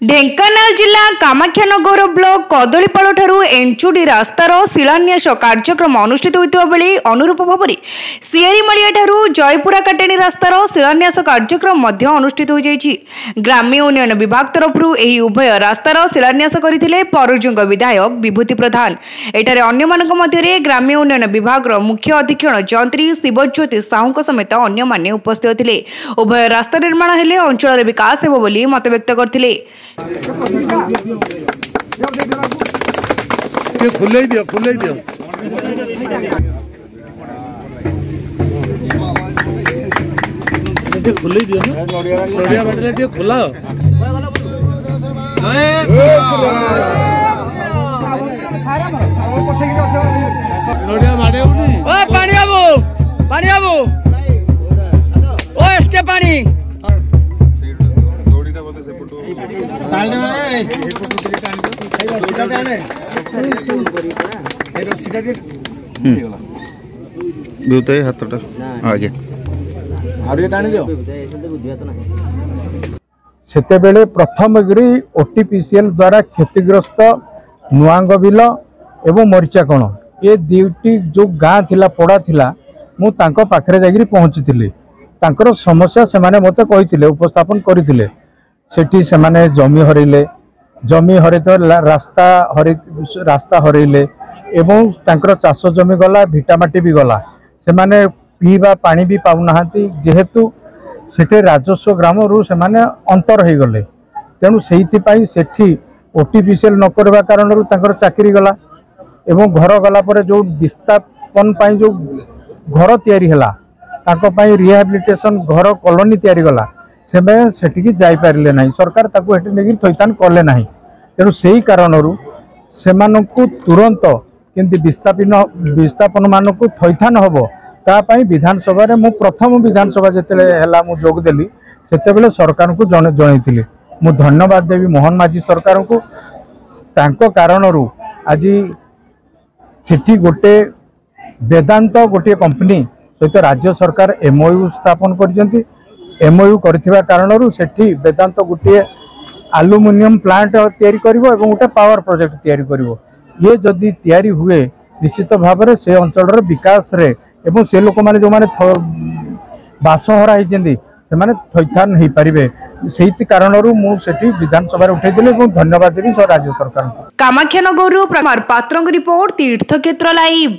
ढेंकानाल जिला कामाख्यानगर ब्लॉक कदलीपाल ठारू एंचुडी रास्तार शिलान्यास कार्यक्रम अनुष्ठित होता बेले अनुरूप भाव में सियारीमालिया ठारू जयपुरा काटेनी रास्तार शिलान्यास कार्यक्रम अनुष्ठित हो जाइछि। ग्राम्य उन्नयन विभाग तरफ उभय रास्तार शिलान्यास करथिले परुजुंग विधायक विभूति प्रधान। एठारे अन्य मानक मध्यरे ग्राम्य उन्नयन विभाग मुख्य अधीक्षण जंत्री शिवज्योति साहू समेत अन्य माने उपस्थित थिले। उभय रास्ता निर्माण हेले अंचल विकास हेबो बोली मत व्यक्त करथिले। खुले दियो नड़िया बाटले खुला नड़िया मारे पानी आबो ओ एस्टे पानी सेतेबेले प्रथमगिरी ओटीपीसीएल द्वारा क्षतिग्रस्त नुआंग बिल एवं मरीचाकण ये दुईटी जो गाँ थिला पड़ा थिला मु तांको पाखरे जागिरी पहुँची तांकर समस्या से माने मते कहिथिले उपस्थापन करिथिले। सेठी से माने जमी हरे तो रास्ता हरइले एवं तांकर चाष जमी गला भिटामाटी भी गला से माने पीवा पानी भी पाउनाहांती जेहेतु सेठे राजस्व ग्राम रु से माने अंतर हो गले तेणु सेठी सेठी ओटीपीसीएल न करबा कारण रु तांकर चाकरी गला एवं घर गला पर जो विस्थापन पाई जो घर तैयारी हला ताको पाई रिहैबिलिटेशन घर कॉलोनी तैयारी गला सेठी जाई पारिले नहीं सरकार ताको हेठी नेगी थैतान करले नहीं तेणु सेही कारणरू सेमानकु तुरंत केंति विस्थापन मानकु थैथान हबो तापाई विधानसभा रे मु प्रथम विधानसभा जेतेले हला मु जोग देली सेतेबेले सरकार को जणैथिली मु धन्यवाद देवी मोहन माझी सरकार को तांको कारणरू आज सेठी गोटे वेदांत गोटे कंपनी सहित राज्य सरकार एमओयू स्थापन करजंती एमओयू करथिबा कारणरू सेठी वेदांत गोटे एल्युमिनियम प्लांट तैयारी करिवो एवं गोटे पावर प्रोजेक्ट तैयारी करिवो ये जदि तैयारी हुए निश्चित भाव में से अंचल विकास रे एवं से लोक माने जो माने बासहरा होइजंदी से माने थैथान हो पारे से कारणरू मु सेठी विधानसभा रे उठैदिले एवं धन्यवाद देबी राज्य सरकार को। कामाख्यानगर पात्र रिपोर्ट तीर्थक्षेत्र लाइव।